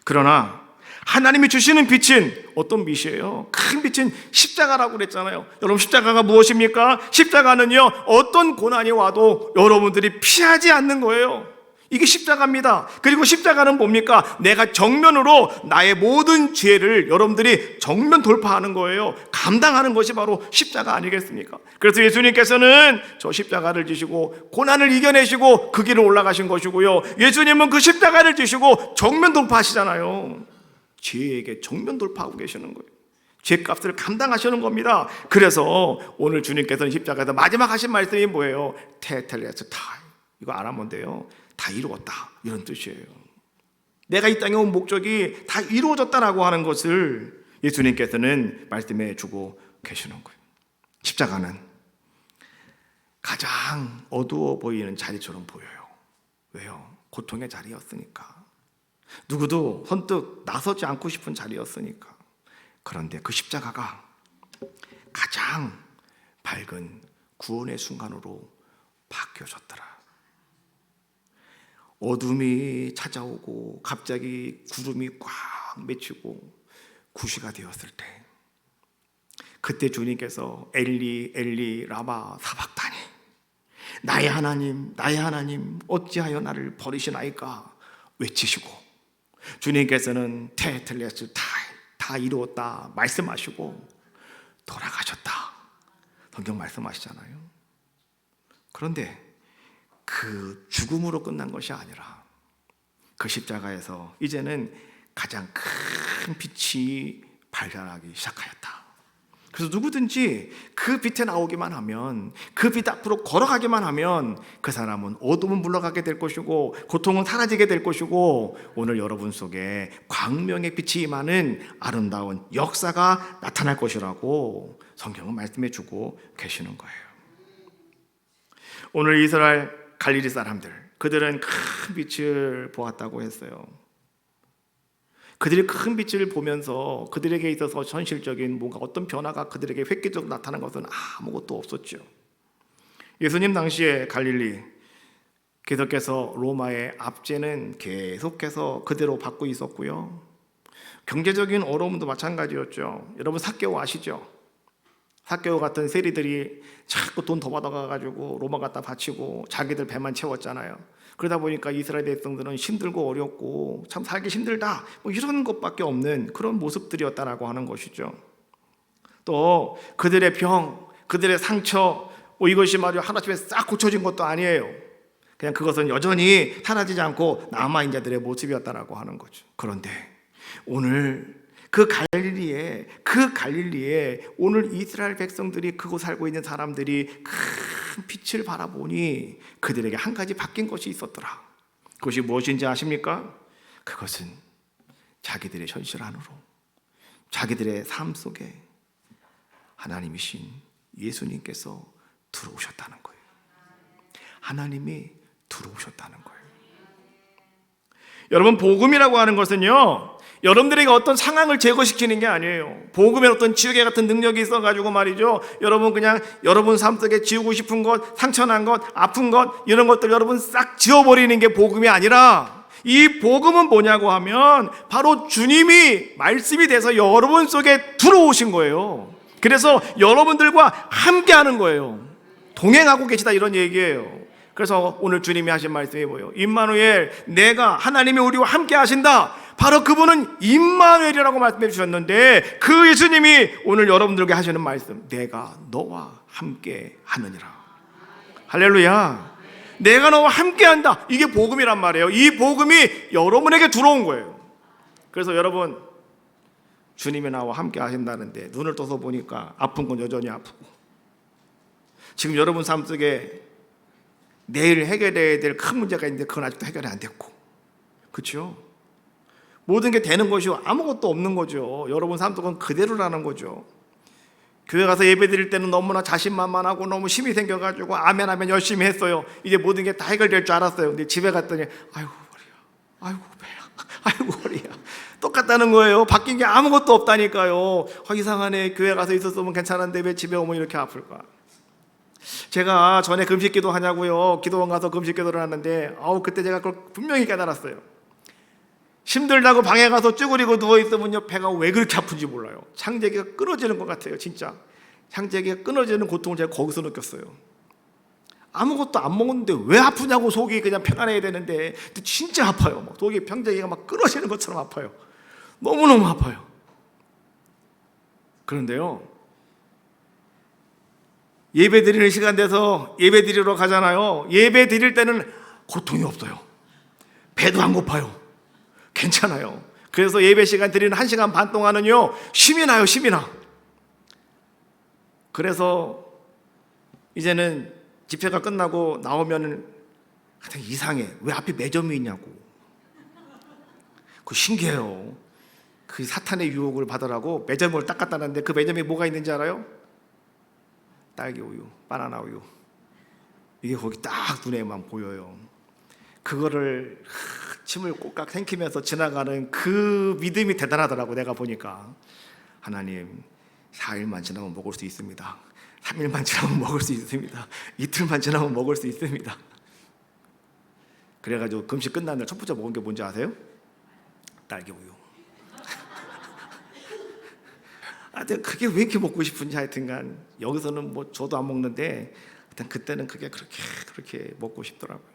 그러나 하나님이 주시는 빛은 어떤 빛이에요? 큰 빛은 십자가라고 그랬잖아요. 여러분, 십자가가 무엇입니까? 십자가는요, 어떤 고난이 와도 여러분들이 피하지 않는 거예요. 이게 십자가입니다. 그리고 십자가는 뭡니까? 내가 정면으로 나의 모든 죄를 여러분들이 정면 돌파하는 거예요. 감당하는 것이 바로 십자가 아니겠습니까? 그래서 예수님께서는 저 십자가를 지시고 고난을 이겨내시고 그 길을 올라가신 것이고요, 예수님은 그 십자가를 지시고 정면 돌파하시잖아요. 죄에게 정면 돌파하고 계시는 거예요. 죄값을 감당하시는 겁니다. 그래서 오늘 주님께서는 십자가에서 마지막 하신 말씀이 뭐예요? 테텔레스타이. 이거 알아면 돼요. 다 이루었다, 이런 뜻이에요. 내가 이 땅에 온 목적이 다 이루어졌다라고 하는 것을 예수님께서는 말씀해 주고 계시는 거예요. 십자가는 가장 어두워 보이는 자리처럼 보여요. 왜요? 고통의 자리였으니까. 누구도 선뜻 나서지 않고 싶은 자리였으니까. 그런데 그 십자가가 가장 밝은 구원의 순간으로 바뀌어졌더라. 어둠이 찾아오고 갑자기 구름이 꽉 맺히고 구시가 되었을 때, 그때 주님께서 엘리 엘리 라마 사박다니, 나의 하나님 어찌하여 나를 버리시나이까 외치시고, 주님께서는 테텔레스 다 이루었다 말씀하시고 돌아가셨다, 성경 말씀하시잖아요. 그런데 그 죽음으로 끝난 것이 아니라 그 십자가에서 이제는 가장 큰 빛이 발견하기 시작하였다. 그래서 누구든지 그 빛에 나오기만 하면, 그 빛 앞으로 걸어가기만 하면 그 사람은 어둠은 물러가게 될 것이고 고통은 사라지게 될 것이고, 오늘 여러분 속에 광명의 빛이 임하는 아름다운 역사가 나타날 것이라고 성경은 말씀해 주고 계시는 거예요. 오늘 이스라엘 갈릴리 사람들, 그들은 큰 빛을 보았다고 했어요. 그들이 큰 빛을 보면서 그들에게 있어서 현실적인 뭔가 어떤 변화가 그들에게 획기적으로 나타난 것은 아무것도 없었죠. 예수님 당시에 갈릴리, 계속해서 로마의 압제는 계속해서 그대로 받고 있었고요, 경제적인 어려움도 마찬가지였죠. 여러분 삭개오 아시죠? 삭개오 같은 세리들이 자꾸 돈 더 받아가가지고 로마 갖다 바치고 자기들 배만 채웠잖아요. 그러다 보니까 이스라엘 백성들은 힘들고 어렵고 참 살기 힘들다 뭐 이런 것밖에 없는 그런 모습들이었다라고 하는 것이죠. 또 그들의 병, 그들의 상처 뭐 이것이 말이야 하나쯤에 싹 고쳐진 것도 아니에요. 그냥 그것은 여전히 사라지지 않고 남아있는 자들의 모습이었다라고 하는 거죠. 그런데 오늘 그 갈릴리에 오늘 이스라엘 백성들이 그곳 살고 있는 사람들이 큰 빛을 바라보니 그들에게 한 가지 바뀐 것이 있었더라. 그것이 무엇인지 아십니까? 그것은 자기들의 현실 안으로, 자기들의 삶 속에 하나님이신 예수님께서 들어오셨다는 거예요. 하나님이 들어오셨다는 거예요. 여러분, 복음이라고 하는 것은요, 여러분들에게 어떤 상황을 제거시키는 게 아니에요. 복음에 어떤 지우개 같은 능력이 있어가지고 말이죠, 여러분 그냥 여러분 삶 속에 지우고 싶은 것, 상처난 것, 아픈 것 이런 것들 여러분 싹 지워버리는 게 복음이 아니라, 이 복음은 뭐냐고 하면 바로 주님이 말씀이 돼서 여러분 속에 들어오신 거예요. 그래서 여러분들과 함께하는 거예요. 동행하고 계시다 이런 얘기예요. 그래서 오늘 주님이 하신 말씀이 뭐예요? 임마누엘, 내가 하나님이 우리와 함께 하신다. 바로 그분은 임마누엘이라고 말씀해 주셨는데, 그 예수님이 오늘 여러분들에게 하시는 말씀, 내가 너와 함께 하느니라. 할렐루야. 내가 너와 함께 한다. 이게 복음이란 말이에요. 이 복음이 여러분에게 들어온 거예요. 그래서 여러분, 주님이 나와 함께 하신다는데 눈을 떠서 보니까 아픈 건 여전히 아프고, 지금 여러분 삶 속에 내일 해결해야 될 큰 문제가 있는데 그건 아직도 해결이 안 됐고, 그렇죠? 모든 게 되는 것이 아무것도 없는 거죠. 여러분 삶 속은 그대로라는 거죠. 교회 가서 예배 드릴 때는 너무나 자신만만하고 너무 힘이 생겨가지고 아멘 하면 열심히 했어요. 이제 모든 게 다 해결될 줄 알았어요. 근데 집에 갔더니 아이고 머리야, 아이고 배야, 아이고 허리야. 똑같다는 거예요. 바뀐 게 아무것도 없다니까요. 이상하네. 교회 가서 있었으면 괜찮은데 왜 집에 오면 이렇게 아플까? 제가 전에 금식기도 하냐고요. 기도원 가서 금식기도를 하는데 그때 제가 그걸 분명히 깨달았어요. 힘들다고 방에 가서 쭈그리고 누워있으면요, 배가 왜 그렇게 아픈지 몰라요. 창자기가 끊어지는 것 같아요. 진짜 창자기가 끊어지는 고통을 제가 거기서 느꼈어요. 아무것도 안 먹었는데 왜 아프냐고. 속이 그냥 편안해야 되는데 진짜 아파요. 속이 평자기가 막 끊어지는 것처럼 아파요. 너무너무 아파요. 그런데요, 예배 드리는 시간 돼서 예배 드리러 가잖아요. 예배 드릴 때는 고통이 없어요. 배도 안 고파요. 괜찮아요. 그래서 예배 시간 드리는 1시간 반 동안은요, 힘이 나요. 힘이 나. 그래서 이제는 집회가 끝나고 나오면 하여튼 이상해. 왜 앞에 매점이 있냐고. 그거 신기해요. 그 사탄의 유혹을 받으라고 매점을 딱 갖다 놨는데 그 매점에 뭐가 있는지 알아요? 딸기 우유, 바나나 우유. 이게 거기 딱 눈에만 보여요. 그거를 침을 꼭깍 삼키면서 지나가는 그 믿음이 대단하더라고. 내가 보니까 하나님 4일만 지나면 먹을 수 있습니다. 3일만 지나면 먹을 수 있습니다. 이틀만 지나면 먹을 수 있습니다. 그래가지고 금식 끝난 날 첫 번째 먹은 게 뭔지 아세요? 딸기 우유. 하여튼 그게 왜 이렇게 먹고 싶은지, 하여튼간 여기서는 뭐 저도 안 먹는데 하여튼 그때는 그게 그렇게 먹고 싶더라고요.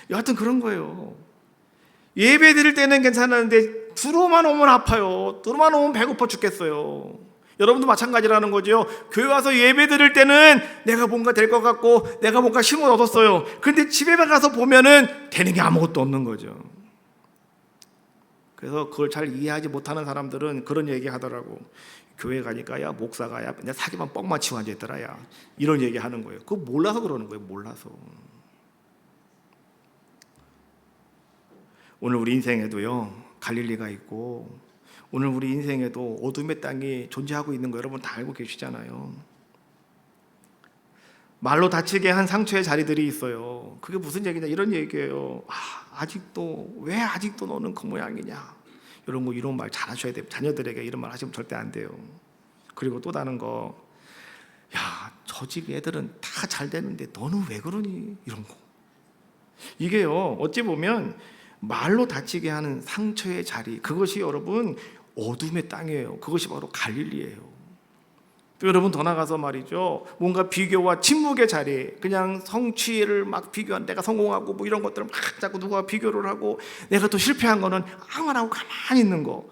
여하튼 그런 거예요. 예배 드릴 때는 괜찮았는데 들어오만 오면 아파요. 들어오만 오면 배고파 죽겠어요. 여러분도 마찬가지라는 거죠. 교회 와서 예배 드릴 때는 내가 뭔가 될 것 같고 내가 뭔가 힘을 얻었어요. 그런데 집에 가서 보면은 되는 게 아무것도 없는 거죠. 그래서 그걸 잘 이해하지 못하는 사람들은 그런 얘기 하더라고. 교회 가니까 야 목사가 야 그냥 사기만 뻥만 치고 앉아있더라 야, 이런 얘기 하는 거예요. 그거 몰라서 그러는 거예요. 몰라서. 오늘 우리 인생에도요, 갈릴리가 있고 오늘 우리 인생에도 어둠의 땅이 존재하고 있는 거 여러분 다 알고 계시잖아요. 말로 다치게 한 상처의 자리들이 있어요. 그게 무슨 얘기냐, 이런 얘기예요. 왜 아직도 너는 그 모양이냐. 이런 말 잘 하셔야 돼요. 자녀들에게 이런 말 하시면 절대 안 돼요. 그리고 또 다른 거, 야, 저 집 애들은 다 잘 되는데 너는 왜 그러니? 이런 거. 이게요, 어찌 보면 말로 다치게 하는 상처의 자리, 그것이 여러분 어둠의 땅이에요. 그것이 바로 갈릴리예요. 또 여러분 더 나가서 말이죠, 뭔가 비교와 침묵의 자리에 그냥 성취를 막 비교한, 내가 성공하고 뭐 이런 것들을 막 자꾸 누가 비교를 하고, 내가 또 실패한 거는 아무 말 하고 가만히 있는 거,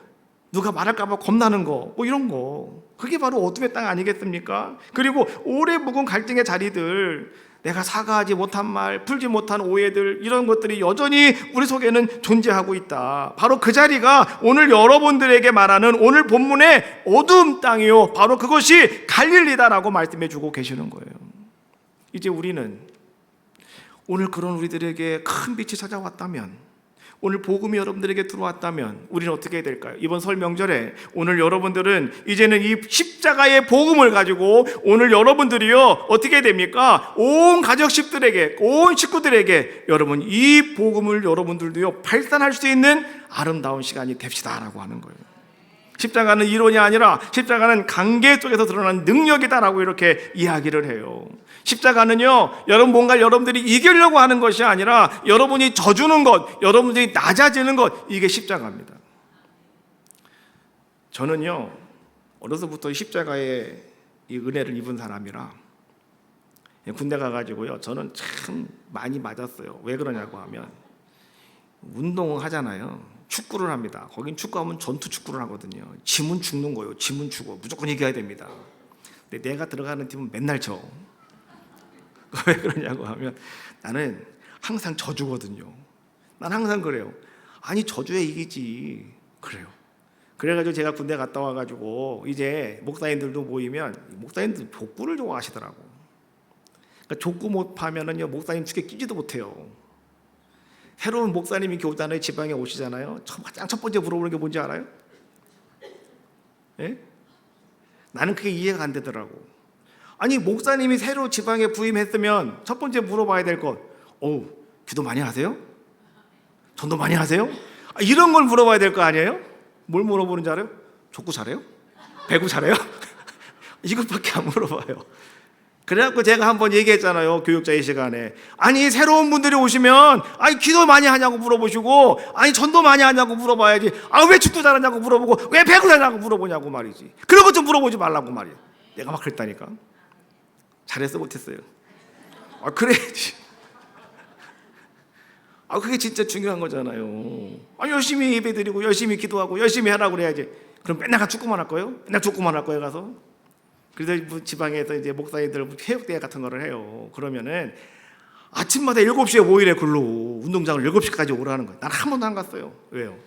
누가 말할까 봐 겁나는 거, 뭐 이런 거, 그게 바로 어둠의 땅 아니겠습니까? 그리고 오래 묵은 갈등의 자리들, 내가 사과하지 못한 말, 풀지 못한 오해들, 이런 것들이 여전히 우리 속에는 존재하고 있다. 바로 그 자리가 오늘 여러분들에게 말하는 오늘 본문의 어두움 땅이요, 바로 그것이 갈릴리다라고 말씀해 주고 계시는 거예요. 이제 우리는 오늘 그런 우리들에게 큰 빛이 찾아왔다면, 오늘 복음이 여러분들에게 들어왔다면 우리는 어떻게 해야 될까요? 이번 설 명절에 오늘 여러분들은 이제는 이 십자가의 복음을 가지고 오늘 여러분들이요, 어떻게 됩니까? 온 가족식들에게, 온 식구들에게 여러분 이 복음을 여러분들도요 발산할 수 있는 아름다운 시간이 됩시다라고 하는 거예요. 십자가는 이론이 아니라 십자가는 관계 속에서 드러난 능력이다라고 이렇게 이야기를 해요. 십자가는요, 여러분 뭔가 여러분들이 이기려고 하는 것이 아니라 여러분이 져주는 것, 여러분들이 낮아지는 것, 이게 십자가입니다. 저는요, 어려서부터 십자가의 이 은혜를 입은 사람이라 군대 가가지고요, 저는 참 많이 맞았어요. 왜 그러냐고 하면, 운동하잖아요. 축구를 합니다. 거긴 축구하면 전투 축구를 하거든요. 지면 죽는 거예요. 지면 죽어. 무조건 이겨야 됩니다. 근데 내가 들어가는 팀은 맨날 져. 왜 그러냐고 하면, 나는 항상 져주거든요. 난 항상 그래요. 아니 져줘야 이기지. 그래요. 그래가지고 제가 군대 갔다 와가지고 이제 목사님들도 모이면 목사님들 족구를 좋아하시더라고. 그러니까 족구 못 하면은요, 목사님 축에 끼지도 못해요. 새로운 목사님이 교단에 지방에 오시잖아요. 가장 첫 번째 물어보는 게 뭔지 알아요? 예? 나는 그게 이해가 안 되더라고. 아니 목사님이 새로 지방에 부임했으면 첫 번째 물어봐야 될 것, 기도 많이 하세요? 전도 많이 하세요? 이런 걸 물어봐야 될 거 아니에요? 뭘 물어보는지 알아요? 족구 잘해요? 배구 잘해요? 이것밖에 안 물어봐요. 그래갖고 제가 한번 얘기했잖아요, 교육자의 시간에. 아니 새로운 분들이 오시면 아니 기도 많이 하냐고 물어보시고, 아니 전도 많이 하냐고 물어봐야지. 왜 축구 잘하냐고 물어보고, 왜 배구 잘하냐고 물어보냐고 말이지. 그런 것 좀 물어보지 말라고 말이야. 내가 막 그랬다니까. 잘했어 못했어요? 그래야지. 그게 진짜 중요한 거잖아요. 열심히 예배드리고 열심히 기도하고 열심히 하라고 그래야지. 그럼 맨날 축구만 할 거예요? 맨날 축구만 할 거예요 가서? 그래서 지방에서 이제 목사님들 체육대회 같은 거를 해요. 그러면은 아침마다 7시에 모이래. 글로 운동장을 7시까지 오라는 거예요. 난 한 번도 안 갔어요. 왜요?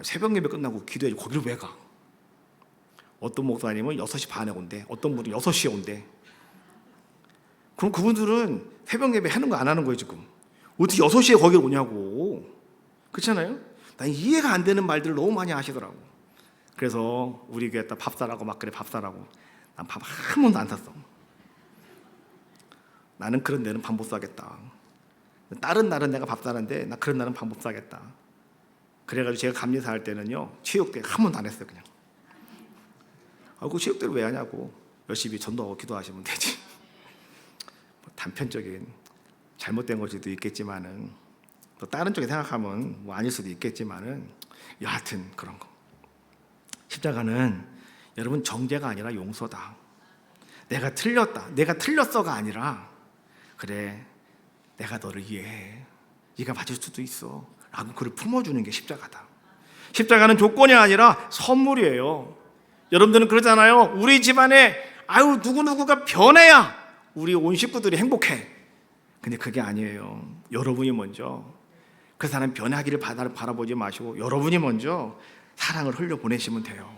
새벽 예배 끝나고 기도해야지. 거기를 왜 가? 어떤 목사님은 6시 반에 온대. 어떤 분은 6시에 온대. 그럼 그분들은 새벽 예배 하는 거 안 하는 거예요 지금. 어떻게 6시에 거기를 오냐고. 그렇잖아요? 난 이해가 안 되는 말들을 너무 많이 하시더라고. 그래서 우리 교회에다 밥 사라고 막 그래. 밥 사라고. 난 밥 한 번도 안 샀어. 나는 그런 데는 밥 못 사겠다. 다른 날은 내가 밥 사는데 나 그런 날은 밥 못 사겠다. 그래가지고 제가 감리사 할 때는요, 체육대회 한 번도 안 했어요. 그냥 그 체육대회를 왜 하냐고. 열심히 전도하고 기도하시면 되지. 단편적인 잘못된 것이 또 있겠지만은, 또 다른 쪽에 생각하면 뭐 아닐 수도 있겠지만은, 여하튼 그런 거. 십자가는 여러분 정죄가 아니라 용서다. 내가 틀렸다, 내가 틀렸어가 아니라, 그래 내가 너를 이해해, 네가 맞을 수도 있어 라고 그를 품어주는 게 십자가다. 십자가는 조건이 아니라 선물이에요. 여러분들은 그러잖아요. 우리 집안에 누구누구가 변해야 우리 온 식구들이 행복해. 근데 그게 아니에요. 여러분이 먼저 그 사람 변하기를 바라보지 마시고 여러분이 먼저 사랑을 흘려보내시면 돼요.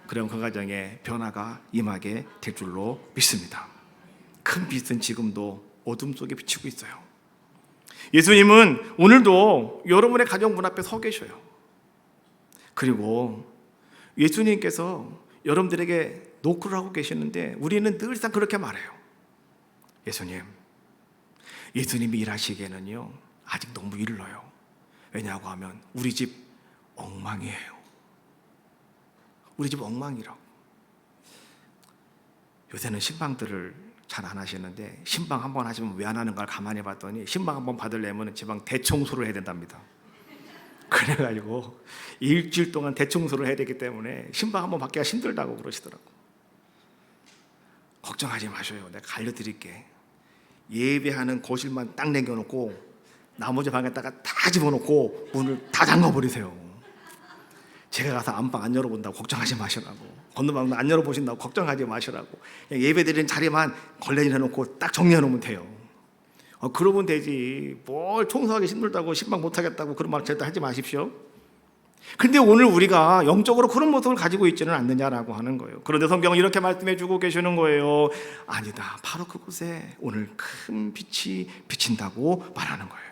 그럼 그 가정에 변화가 임하게 될 줄로 믿습니다. 큰 빛은 지금도 어둠 속에 비치고 있어요. 예수님은 오늘도 여러분의 가정 문 앞에 서 계셔요. 그리고 예수님께서 여러분들에게 노크를 하고 계시는데, 우리는 늘상 그렇게 말해요. 예수님이 일하시기에는요 아직 너무 일러요. 왜냐고 하면 우리 집 엉망이에요. 우리 집 엉망이라고. 요새는 신방들을 잘 안 하시는데, 신방 한번 하시면 왜 안 하는 걸 가만히 봤더니, 신방 한번 받으려면 지방 대청소를 해야 된답니다. 그래가지고 일주일 동안 대청소를 해야 되기 때문에 신방 한번 받기가 힘들다고 그러시더라고. 걱정하지 마셔요. 내가 알려드릴게. 예배하는 거실만 딱 남겨놓고 나머지 방에다가 다 집어넣고 문을 다 잠가버리세요. 제가 가서 안방 안 열어본다고 걱정하지 마시라고, 건너방도 안 열어보신다고 걱정하지 마시라고, 그냥 예배드리는 자리만 걸레질 해놓고 딱 정리해놓으면 돼요. 그러면 되지. 뭘 청소하기 힘들다고 신방 못하겠다고 그런 말 절대 하지 마십시오. 근데 오늘 우리가 영적으로 그런 모습을 가지고 있지는 않느냐라고 하는 거예요. 그런데 성경은 이렇게 말씀해 주고 계시는 거예요. 아니다, 바로 그곳에 오늘 큰 빛이 비친다고 말하는 거예요.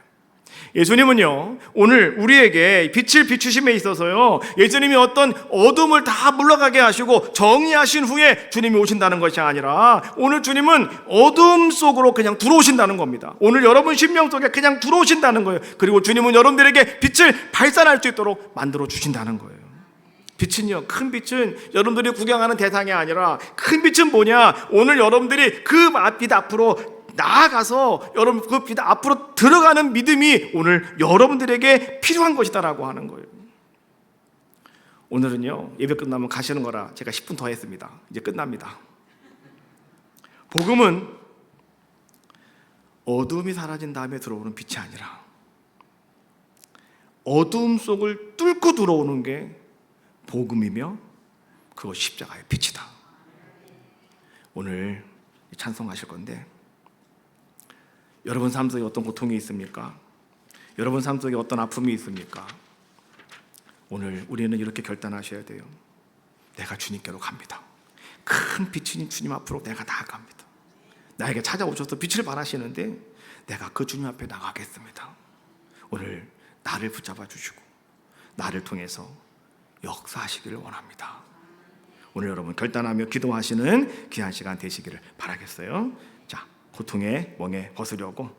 예수님은요, 오늘 우리에게 빛을 비추심에 있어서요, 예수님이 어떤 어둠을 다 물러가게 하시고 정리하신 후에 주님이 오신다는 것이 아니라 오늘 주님은 어둠 속으로 그냥 들어오신다는 겁니다. 오늘 여러분 심령 속에 그냥 들어오신다는 거예요. 그리고 주님은 여러분들에게 빛을 발산할 수 있도록 만들어 주신다는 거예요. 빛은요, 큰 빛은 여러분들이 구경하는 대상이 아니라 큰 빛은 뭐냐? 오늘 여러분들이 그 빛 앞으로 나아가서 여러분 그 빛 앞으로 들어가는 믿음이 오늘 여러분들에게 필요한 것이다라고 하는 거예요. 오늘은요, 예배 끝나면 가시는 거라 제가 10분 더 했습니다. 이제 끝납니다. 복음은 어둠이 사라진 다음에 들어오는 빛이 아니라 어둠 속을 뚫고 들어오는 게 복음이며 그것이 십자가의 빛이다. 오늘 찬송하실 건데, 여러분 삶 속에 어떤 고통이 있습니까? 여러분 삶 속에 어떤 아픔이 있습니까? 오늘 우리는 이렇게 결단하셔야 돼요. 내가 주님께로 갑니다. 큰 빛인 주님 앞으로 내가 나아갑니다. 나에게 찾아오셔서 빛을 발하시는데 내가 그 주님 앞에 나가겠습니다. 오늘 나를 붙잡아 주시고 나를 통해서 역사하시기를 원합니다. 오늘 여러분 결단하며 기도하시는 귀한 시간 되시기를 바라겠어요. 자, 고통의 멍에 벗으려고